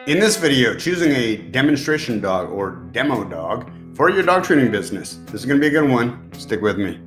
In this video, choosing a demonstration dog or demo dog for your dog training business. This is going to be a good one. Stick with me.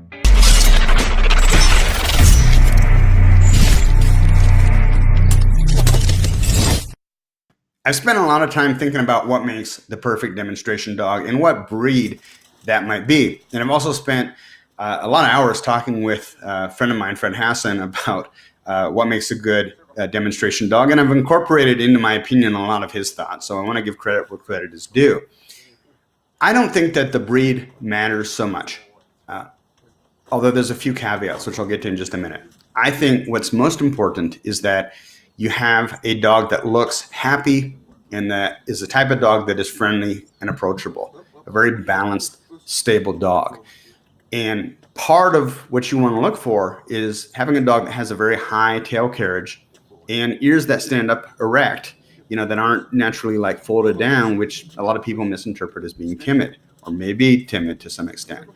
I've spent a lot of time thinking about what makes the perfect demonstration dog and what breed that might be. And I've also spent a lot of hours talking with a friend of mine, Fred Hassan, about what makes a good demonstration dog. And I've incorporated into my opinion a lot of his thoughts. So I want to give credit where credit is due. I don't think that the breed matters so much, although there's a few caveats, which I'll get to in just a minute. I think what's most important is that you have a dog that looks happy and that is the type of dog that is friendly and approachable, a very balanced, stable dog. And part of what you want to look for is having a dog that has a very high tail carriage and ears that stand up erect, that aren't naturally like folded down, which a lot of people misinterpret as being timid or maybe timid to some extent.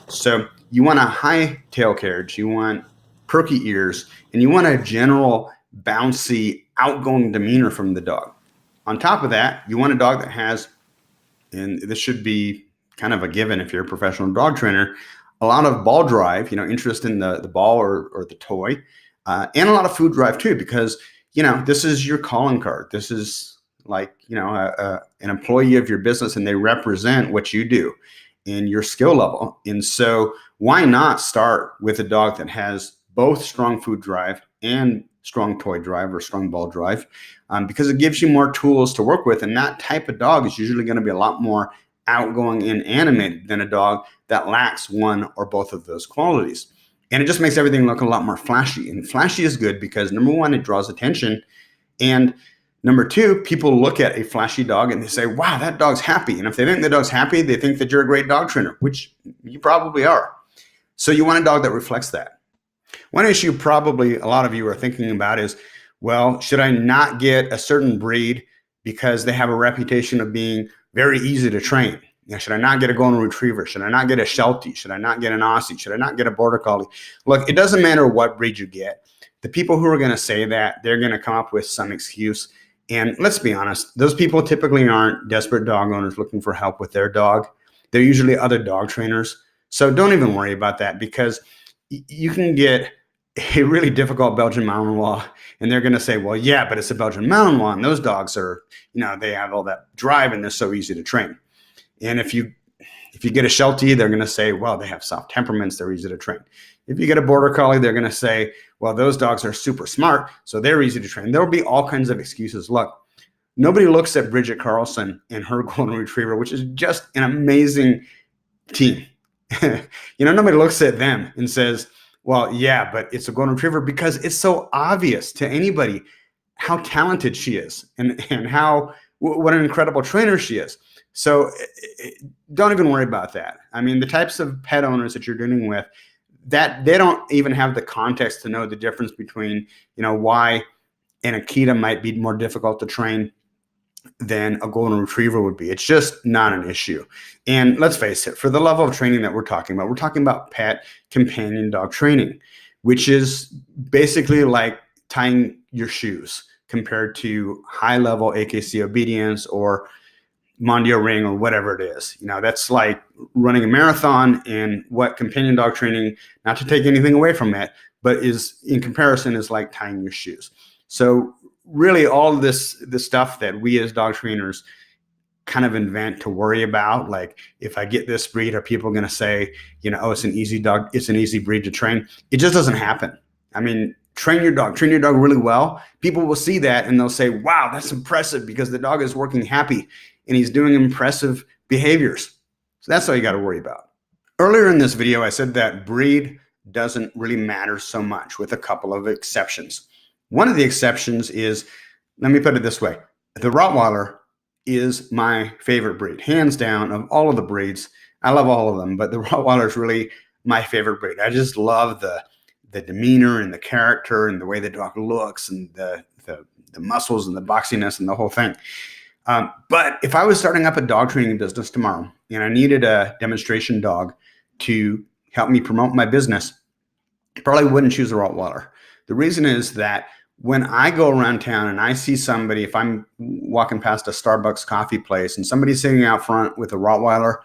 So you want a high tail carriage, you want perky ears, and you want a general bouncy, outgoing demeanor from the dog. On top of that, you want a dog that has, and this should be kind of a given if you're a professional dog trainer, a lot of ball drive, interest in the ball or the toy, and a lot of food drive too, because, this is your calling card. This is like, an employee of your business, and they represent what you do and your skill level. And so why not start with a dog that has both strong food drive and strong toy drive or strong ball drive, because it gives you more tools to work with. And that type of dog is usually going to be a lot more outgoing and animated than a dog that lacks one or both of those qualities. And it just makes everything look a lot more flashy. And flashy is good because, number one, it draws attention. And number two, people look at a flashy dog and they say, wow, that dog's happy. And if they think the dog's happy, they think that you're a great dog trainer, which you probably are. So you want a dog that reflects that. One issue probably a lot of you are thinking about is, well, should I not get a certain breed because they have a reputation of being very easy to train? Should I not get a golden retriever? Should I not get a Sheltie? Should I not get an Aussie? Should I not get a border collie? Look, it doesn't matter what breed you get. The people who are going to say that, they're going to come up with some excuse. And let's be honest, those people typically aren't desperate dog owners looking for help with their dog. They're usually other dog trainers. So don't even worry about that, because you can get a really difficult Belgian Malinois, and they're going to say, well, yeah, but it's a Belgian Malinois, and those dogs are, they have all that drive and they're so easy to train. And if you get a Sheltie, they're going to say, well, they have soft temperaments, they're easy to train. If you get a border collie, they're going to say, well, those dogs are super smart, so they're easy to train. There will be all kinds of excuses. Look, nobody looks at Bridget Carlson and her golden retriever, which is just an amazing team. Nobody looks at them and says, well, yeah, but it's a golden retriever, because it's so obvious to anybody how talented she is and what an incredible trainer she is. So don't even worry about that. I mean, the types of pet owners that you're dealing with, that they don't even have the context to know the difference between, why an Akita might be more difficult to train than a golden retriever would be. It's just not an issue. And let's face it, for the level of training that we're talking about pet companion dog training, which is basically like tying your shoes compared to high level AKC obedience or Mondio ring or whatever it is. That's like running a marathon, and what companion dog training, not to take anything away from it, but is in comparison is like tying your shoes. So really all of this stuff that we as dog trainers kind of invent to worry about, like, if I get this breed, are people going to say, oh, it's an easy dog, it's an easy breed to train? It just doesn't happen. I mean, train your dog really well. People will see that and they'll say, wow, that's impressive, because the dog is working happy and he's doing impressive behaviors. So that's all you got to worry about. Earlier in this video, I said that breed doesn't really matter so much, with a couple of exceptions. One of the exceptions is, let me put it this way, the Rottweiler is my favorite breed, hands down, of all of the breeds. I love all of them, but the Rottweiler is really my favorite breed. I just love the demeanor and the character and the way the dog looks and the muscles and the boxiness and the whole thing. But if I was starting up a dog training business tomorrow and I needed a demonstration dog to help me promote my business, I probably wouldn't choose a Rottweiler. The reason is that when I go around town and I see somebody, if I'm walking past a Starbucks coffee place and somebody's sitting out front with a Rottweiler,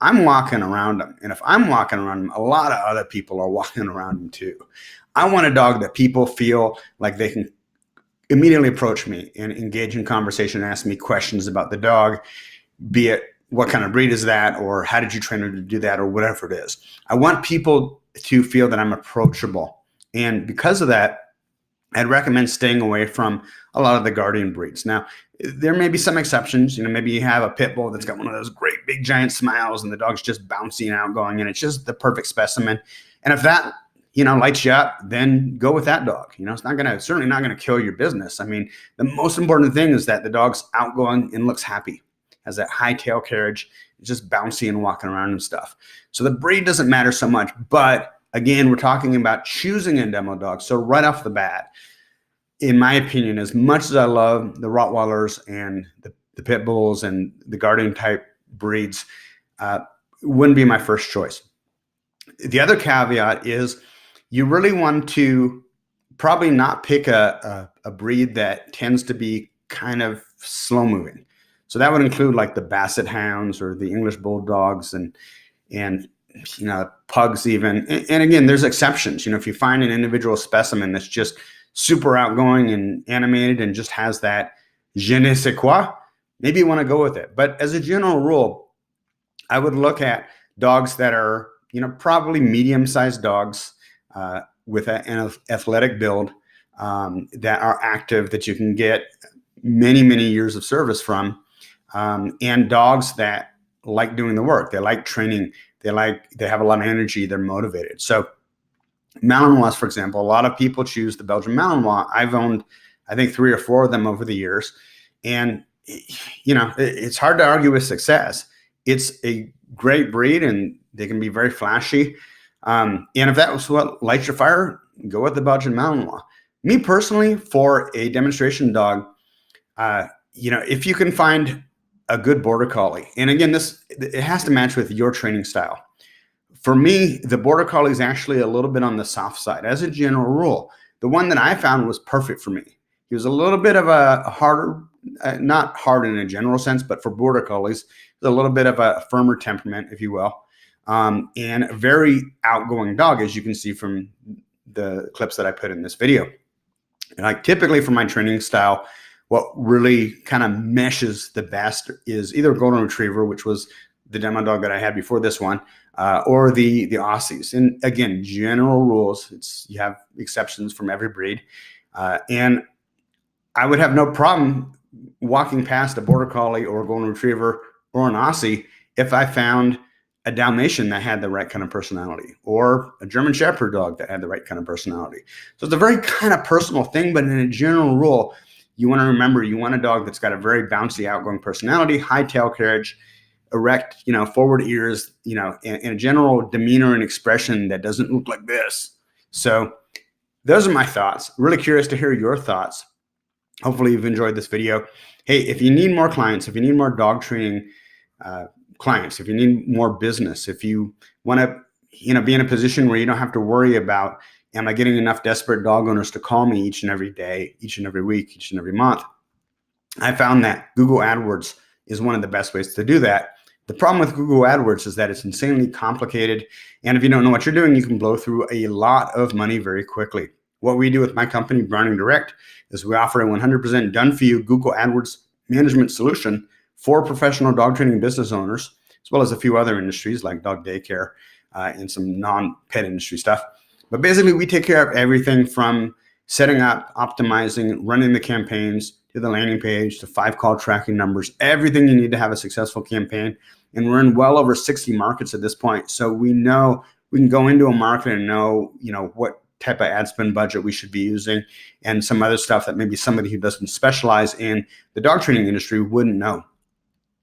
I'm walking around them. And if I'm walking around them, a lot of other people are walking around them too. I want a dog that people feel like they can immediately approach me and engage in conversation and ask me questions about the dog, be it what kind of breed is that, or how did you train her to do that, or whatever it is. I want people to feel that I'm approachable. And because of that, I'd recommend staying away from a lot of the guardian breeds. Now, there may be some exceptions. Maybe you have a pit bull that's got one of those great big giant smiles and the dog's just bouncy and outgoing and it's just the perfect specimen. And if that, lights you up, then go with that dog. It's certainly not going to kill your business. I mean, the most important thing is that the dog's outgoing and looks happy, has that high tail carriage, it's just bouncy and walking around and stuff. So the breed doesn't matter so much, but again, we're talking about choosing a demo dog. So right off the bat, in my opinion, as much as I love the Rottweilers and the pit bulls and the guardian type breeds, wouldn't be my first choice. The other caveat is you really want to probably not pick a breed that tends to be kind of slow moving. So that would include like the Basset Hounds or the English Bulldogs and pugs even. And again, there's exceptions. If you find an individual specimen that's just super outgoing and animated and just has that je ne sais quoi, maybe you want to go with it. But as a general rule, I would look at dogs that are, probably medium-sized dogs with an athletic build that are active, that you can get many, many years of service from, and dogs that like doing the work. They like training. They have a lot of energy. They're motivated. So Malinois, for example, a lot of people choose the Belgian Malinois. I've owned, I think, 3 or 4 of them over the years. And, it's hard to argue with success. It's a great breed and they can be very flashy. And if that was what lights your fire, go with the Belgian Malinois. Me personally, for a demonstration dog, if you can find a good border collie, and again, it has to match with your training style. For me, the border collie is actually a little bit on the soft side. As a general rule, the one that I found was perfect for me. He was a little bit of a harder, not hard in a general sense, but for border collies, a little bit of a firmer temperament, if you will, and a very outgoing dog, as you can see from the clips that I put in this video. And typically for my training style, what really kind of meshes the best is either a golden retriever, which was the demo dog that I had before this one, or the Aussies. And again, general rules, you have exceptions from every breed. And I would have no problem walking past a border collie or a golden retriever or an Aussie if I found a Dalmatian that had the right kind of personality, or a German Shepherd dog that had the right kind of personality. So it's a very kind of personal thing, but in a general rule, you want to remember, you want a dog that's got a very bouncy, outgoing personality, high tail carriage, erect, forward ears, and a general demeanor and expression that doesn't look like this. So those are my thoughts. Really curious to hear your thoughts. Hopefully you've enjoyed this video. Hey, if you need more clients, if you need more dog training clients, if you need more business, if you want to, be in a position where you don't have to worry about, am I getting enough desperate dog owners to call me each and every day, each and every week, each and every month? I found that Google AdWords is one of the best ways to do that. The problem with Google AdWords is that it's insanely complicated. And if you don't know what you're doing, you can blow through a lot of money very quickly. What we do with my company, Browning Direct, is we offer a 100% done-for-you Google AdWords management solution for professional dog training business owners, as well as a few other industries like dog daycare and some non-pet industry stuff. But basically, we take care of everything from setting up, optimizing, running the campaigns, to the landing page, to 5-call tracking numbers, everything you need to have a successful campaign. And we're in well over 60 markets at this point. So we know we can go into a market and know, what type of ad spend budget we should be using, and some other stuff that maybe somebody who doesn't specialize in the dog training industry wouldn't know.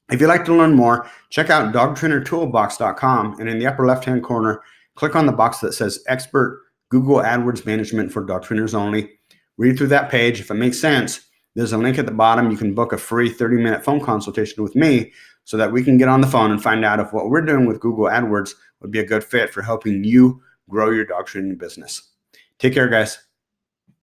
If you'd like to learn more, check out dogtrainertoolbox.com, and in the upper left-hand corner, click on the box that says Expert Google AdWords Management for Dog Trainers Only. Read through that page. If it makes sense, there's a link at the bottom. You can book a free 30-minute phone consultation with me so that we can get on the phone and find out if what we're doing with Google AdWords would be a good fit for helping you grow your dog training business. Take care, guys.